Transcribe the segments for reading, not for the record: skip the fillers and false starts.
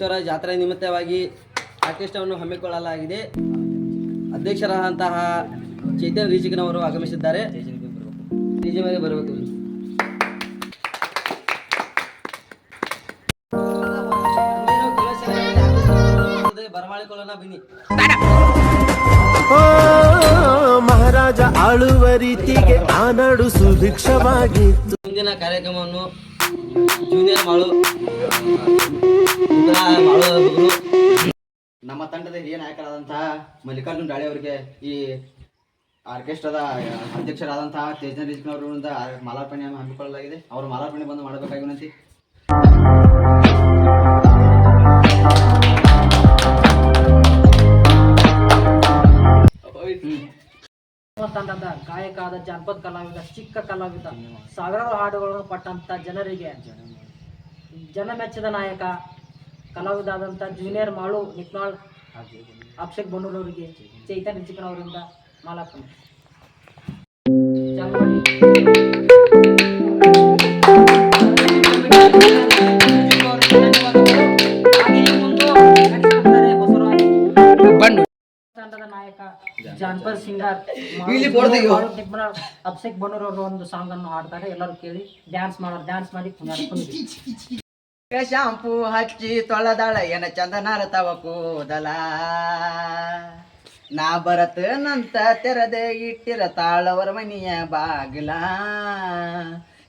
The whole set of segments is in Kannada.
ಬಸವೇಶ್ವರ ಜಾತ್ರೆ ನಿಮಿತ್ತವಾಗಿ ಆರ್ಕೆಸ್ಟ್ರಾವನ್ನು ಹಮ್ಮಿಕೊಳ್ಳಲಾಗಿದೆ. ಅಧ್ಯಕ್ಷರಾದಂತಹ ಚೈತನ್ಯ ರೀಚಿಕನವರು ಆಗಮಿಸಿದ್ದಾರೆ. ಡಿಜೆ ಮೇಲೆ ಬರಬೇಕು. ಬರಮಾಡಿಕೊಳ್ಳೋಣ ಬನ್ನಿ. ಮಹಾರಾಜ ಆಳುವ ರೀತಿಗೆ ಆ ನಾಡು ಸುಭಿಕ್ಷವಾಗಿತ್ತು. ಮುಂದಿನ ಕಾರ್ಯಕ್ರಮವನ್ನು ಜೂನಿಯರ್ ಮಾಳು ನಮ್ಮ ತಂಡದ ಹಿರಿಯ ನಾಯಕರಾದಂತಹ ಮಲ್ಲಿಕಾರ್ಜುನ್ ಡಾಳೆ ಅವರಿಗೆ ಈ ಆರ್ಕೆಸ್ಟ್ರಾದ ಅಧ್ಯಕ್ಷರಾದಂತಹ ತೇಜನ್ ರಿಜ್ನವರಿಂದ ಮಾಲಾರ್ಪಣೆಯನ್ನು ಹಮ್ಮಿಕೊಳ್ಳಲಾಗಿದೆ. ಅವರು ಮಾಲಾರ್ಪಣೆ ಬಂದು ಮಾಡಬೇಕಾಗಿ ವಿನಂತಿ. ತಂಡದ ಗಾಯಕ ಆದ ಜಾನಪದ ಕಲಾವಿದ, ಚಿಕ್ಕ ಕಲಾವಿದ, ಸಾವಿರಾರು ಹಾಡುಗಳನ್ನು ಪಟ್ಟಂತ ಜನರಿಗೆ ಜನಮೆಚ್ಚಿದ ನಾಯಕ ಕಲಾವಿದ ಆದಂಥ ಜೂನಿಯರ್ ಮಾಳು ನಿಕ್ನಾಳ್ ಅಭಿಷೇಕ್ ಬಣ್ಣೂರವರಿಗೆ ಚೈತನ್ಯ ರಿಚಿಕನವರಿಂದ ಮಾಲಾರ್ಪಣೆ. ತಂಡದ ನಾಯಕ ಜಾನಪದ ಸಿಂಗರ್ ಅಭಿಷೇಕ್ ಬಣ್ಣೂರವರು ಒಂದು ಸಾಂಗ್ ಅನ್ನು ಹಾಡ್ತಾರೆ. ಎಲ್ಲರೂ ಕೇಳಿ ಡ್ಯಾನ್ಸ್ ಮಾಡಿ ಶಾಂಪು ಹಚ್ಚಿ ತೊಳೆದಾಳ ಏನ ಚಂದನಾರ ತವ ಕೂದಲ, ನಾ ಬರತ ನಂತ ತೆರೆದೆ ಇಟ್ಟಿರ ತಾಳವರ ಮನಿಯ ಬಾಗಿಲ,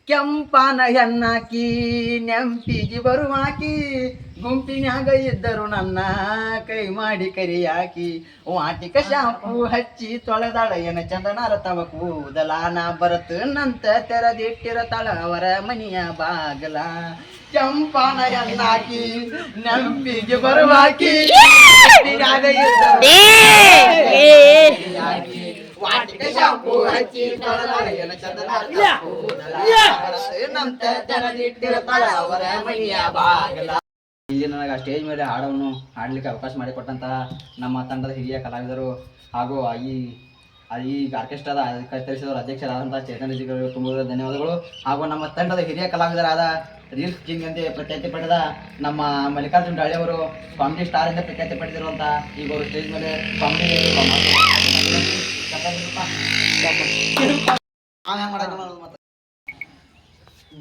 ಕೆಂಪಾನ ಹೆಣ್ಣಾಕಿ ನೆಂಪಿಗೆ ಬರುವಾಕಿ, ಗುಂಪಿನ್ಯಾಗ ಇದ್ದರು ನನ್ನ ಕೈ ಮಾಡಿ ಕರಿಯಾಕಿ, ವಾಟಿಕ ಶಾಂಪು ಹಚ್ಚಿ ತೊಳೆದಾಳ ಏನ ಚಂದನಾರ ತವ ಕೂದಲ, ನಾ ಬರತ ನಂತ ತೆರೆದಿಟ್ಟಿರ ತಾಳವರ ಮನಿಯ ಬಾಗಿಲ, ಕೆಂಪಾನ ಹೆಣ್ಣಾಕಿ ನೆಂಪಿಗೆ ಬರುವಾಕಿ, ವಾಟಿಕ ಶಾಂಪು ಹಚ್ಚಿ ತೊಳೆದಾಳ ಏನ ಚಂದನಾರ ನಂತ ತೆರೆದಿಟ್ಟಿರ ತಾಳವರ ಮನಿಯ ಬಾಗಿಲ. ಇಲ್ಲಿ ನನಗೆ ಸ್ಟೇಜ್ ಮೇಲೆ ಹಾಡವನ್ನು ಹಾಡಲಿಕ್ಕೆ ಅವಕಾಶ ಮಾಡಿಕೊಟ್ಟಂತಹ ನಮ್ಮ ತಂಡದ ಹಿರಿಯ ಕಲಾವಿದರು ಹಾಗೂ ಈ ಆರ್ಕೆಸ್ಟ್ರಾದ ಕತ್ತರಿಸಿದವರ ಅಧ್ಯಕ್ಷರಾದಂತಹ ಚೇತನ್ ರಿಜಿಗಳು ತುಂಬ ಧನ್ಯವಾದಗಳು. ಹಾಗೂ ನಮ್ಮ ತಂಡದ ಹಿರಿಯ ಕಲಾವಿದರಾದ ರೀಲ್ಸ್ ಕಿಂಗ್ ಎಂದೇ ಪ್ರಖ್ಯಾತಿ ಪಡೆದ ನಮ್ಮ ಮಲ್ಲಿಕಾರ್ಜುನ್ ಡಾಳೆ ಅವರು ಕಾಮಿಡಿ ಸ್ಟಾರ್ ಎಂದೇ ಪ್ರಖ್ಯಾತಿ ಪಡೆದಿರುವಂತಹ ಈಗ ಅವರು ಸ್ಟೇಜ್ ಮೇಲೆ ಕಾಮಿಡಿ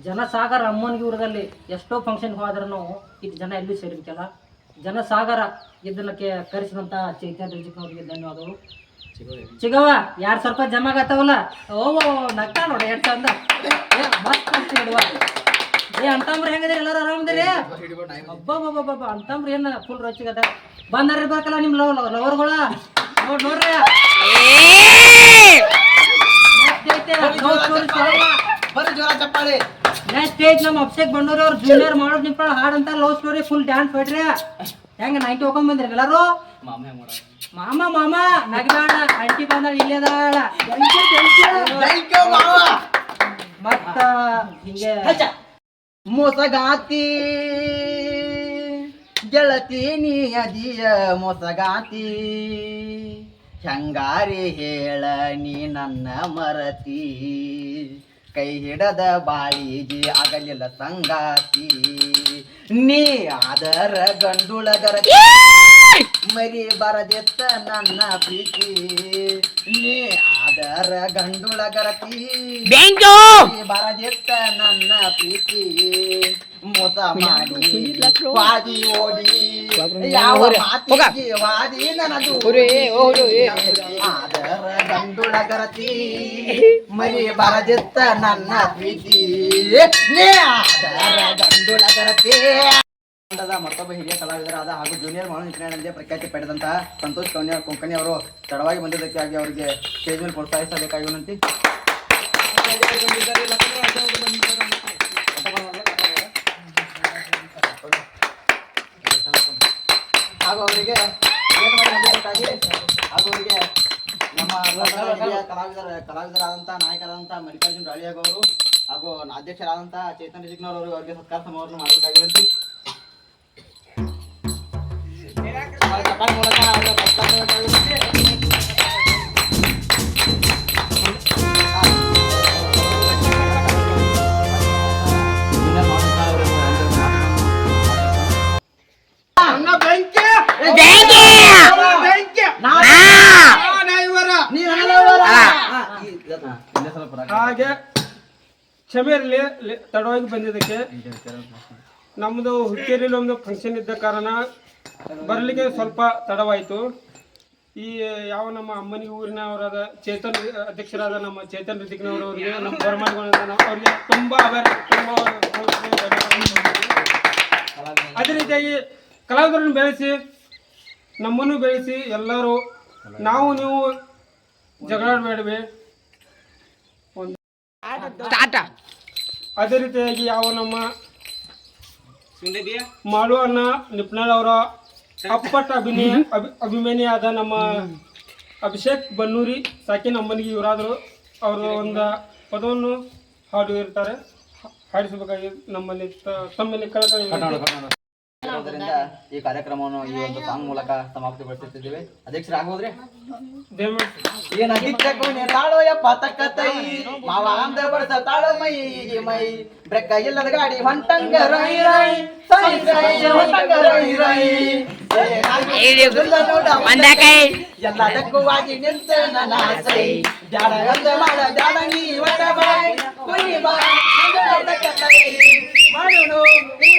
ಜನಸಾಗರ ಅಮ್ಮನಗಿಊರದಲ್ಲಿ ಎಷ್ಟೋ ಫಂಕ್ಷನ್ ಹೋದ್ರೆ ನಾವು ಇದು ಜನ ಎಲ್ಲಿ ಸೇರಿರ್ಬೇಕಲ್ಲ. ಜನಸಾಗರ ಇದನ್ನಕ್ಕೆ ಕರೆಸಿದಂಥ ಚೈತನ್ಯ ರಿಜಿಕ್ನವ್ರಿಗೆ ಧನ್ಯವಾದಗಳು. ಚಿಗವ 2,000 ರೂಪಾಯಿ ಜಮಾ ಆಗತ್ತವಲ್ಲ, ನಗ್ತಾ ನೋಡಿ 2 ಚಂದ ಮಸ್ತ್ ಇಡುವ. ಅಂತಂಬ್ರಿ ಹೆಂಗದ್ರಿ? ಎಲ್ಲರೂ ಆರಾಮದಿರಿ? ಅಬ್ಬಬ್ಬಬ್ಬ ಅಂತಂಬ್ರಿ ಏನು ಫುಲ್ ರೊಚ್ಚಿಗದ ಬಂದಾರಿರ್ಬೇಕಲ್ಲ ನಿಮ್ಮ ಲವರ್ಗಳ. ನೋಡ್ರಿ ಸ್ಟೇಜ್ ನಮ್ಮ ಅಭಿಷೇಕ್ ಬಣ್ಣೂರ್ ಅವ್ರು ಜೂನಿಯರ್ ಮಾಡೋದು ನಿಂಪ ಹಾಡಂತ ಲವ್ ಸ್ಟೋರಿ ಫುಲ್ ಡ್ಯಾನ್ಸ್ ಬಿಡ್ರಿ. ಹೆಂಗ 90 ಹೋಗ್ಕೊಂಡ್ ಬಂದ್ರಿ ಎಲ್ಲಾರು? ಮಾಮ ನಗಬೇಡ, ಅಂಟಿ ಬಂದ ಇಲ್ಲೇದಾಳ ಮತ್ತ ಹಿಂಗೆ ಮೋಸಗಾತಿ ಗೆಳತಿ ನೀ ಅದಿಯ ಮೋಸಗಾತಿ, ಹೆಂಗಾರಿ ಹೇಳ ನೀ ನನ್ನ ಮರತಿ, ಕೈ ಹಿಡದ ಬಾಳಿಗೆ ಆಗಲಿಲ್ಲ ಸಂಗಾತಿ, ನೀ ಆದರ ಗಂಡುಳಗರ ಮರಿ ಬರದಿತ್ತ ನನ್ನ ಪ್ರೀತಿ, ನೀ ಆದರ ಗಂಡುಳಗರತಿ ಬರದಿತ್ತ ನನ್ನ ಪ್ರೀತಿ, ಮೋಸ ಮಾಡಿ ವಾದಿ ಓಡಿ ಯಾವ ಮಾತಿಗೆ ವಾದಿ ನನದು, ಆದರ ಗಂಡುಳಗರತಿ ಮರಿ ಬರದಿತ್ತ ನನ್ನ ಪ್ರೀತಿ, ನೀ ಆದರ ಗಂಡುಳಗರತಿ. ತಂಡದ ಮತ್ತೊಬ್ಬ ಹಿರಿಯ ಕಲಾವಿದರಾದ ಹಾಗೂ ಜೂನಿಯರ್ ಮಾಳು ನಿಕ್ನಾಳ್ ಪ್ರಖ್ಯಾತಿ ಪಡೆದಂತಹ ಸಂತೋಷ್ ಕೊಂಕಣಿ ಅವರು ತಡವಾಗಿ ಬಂದಿದ್ದಕ್ಕಾಗಿ ಅವರಿಗೆ ಸ್ಟೇಜ್ ಮೇಲೆ ಪ್ರೋತ್ಸಾಹಿಸಬೇಕಾಗಿ ವಿನಂತಿ. ಹಾಗೂ ಅವರಿಗೆ ನಮ್ಮ ಕಲಾವಿದರಾದಂತಹ ನಾಯಕರಾದಂತಹ ಮಲ್ಲಿಕಾರ್ಜುನ್ ಡಾಳಿ ಅವರು ಹಾಗೂ ಅಧ್ಯಕ್ಷರಾದಂತಹ ಚೇತನ್ ರಿಜಿಕ್ನವರು ಅವರಿಗೆ ಸತ್ಕಾರ ಸಮಾರಂಭ ಮಾಡಬೇಕಾಗಿ ವಿನಂತಿ. ಹಾಗೆ ಕ್ಷಮೆ ಇರಲಿ ತಡವಾಗಿ ಬಂದಿದ್ದಕ್ಕೆ. ನಮ್ಮದು ಹುಕ್ಕೇರಿಯಲ್ಲಿ ಒಂದು ಫಂಕ್ಷನ್ ಇದ್ದ ಕಾರಣ ಬರಲಿಕ್ಕೆ ಸ್ವಲ್ಪ ತಡವಾಯಿತು. ಈ ಯಾವ ನಮ್ಮ ಅಮ್ಮನಿ ಊರಿನವರಾದ ಚೇತನ್ ಅಧ್ಯಕ್ಷರಾದ ನಮ್ಮ ಚೇತನ್ ರಿತಿಕ್ನವರವರಿಗೆ ನಮ್ಮ ಬರಮಾಡಿಕೊಂಡ ಅವರಿಗೆ ತುಂಬ ಆಭಾರ. ಅದೇ ರೀತಿಯಾಗಿ ಕಲಾವಿದರನ್ನು ಬೆಳೆಸಿ ನಮ್ಮನ್ನು ಬೆಳೆಸಿ ಎಲ್ಲರೂ ನಾವು ನೀವು ಜಗಳಾಡಬೇಡವೆ. ಅದೇ ರೀತಿಯಾಗಿ ಯಾವ ನಮ್ಮ ಮಾಡು ಅಣ್ಣ ನಿಪ್ನಾಳ್ ಅವರ ಅಪ್ಪಟ ಅಭಿಮಾನಿಯಾದ ನಮ್ಮ ಅಭಿಷೇಕ್ ಬನ್ನೂರಿ ಸಾಕಿನ ಅಮ್ಮನಿಗೆ ಇವರಾದರು ಅವರು ಒಂದು ಪದವನ್ನು ಹಾಡಿರ್ತಾರೆ. ಹಾಡಿಸಬೇಕಾಗಿ ನಮ್ಮಲ್ಲಿ ತಮ್ಮಲ್ಲಿ ಕಳಕಳಿ. ಇರೋದ್ರಿಂದ ಈ ಕಾರ್ಯಕ್ರಮವನ್ನು ಈ ಒಂದು ಸಾಂಗ್ ಮೂಲಕ ಸಮಾಪ್ತಿಗೊಳಿಸುತ್ತಿದ್ದೇವೆ. ಅಧ್ಯಕ್ಷರಾಗ್ಬೋದ್ರಿ? ತಾಳೋ ಯಪ್ಪ ತಕ್ಕತೈ ಮಾವ ಅಂದ ಬಡ್ಸ ತಾಳೋ ಮೈ ಮೈ ಬ್ರೆಕ್ಕ ಇಲ್ಲದ ಗಾಡಿ ಹೊಂಟಂಗ ರೈ ರೈ ಸೈ ಸೈ ಹೊಂಟಂಗ ರೈ ರೈ ಎಲ್ಲದಕ್ಕೂ ಆಗಿ ನಿಂತ ನನ್ನ ಸೈ ಜಾಡ ಅಂದ ಮಾಡ ಜಾಡ ನೀ ಒಟ್ಟ ಬಾಯ್ ಕುನಿ ಬಾ ಮಾಡೋನು ಈ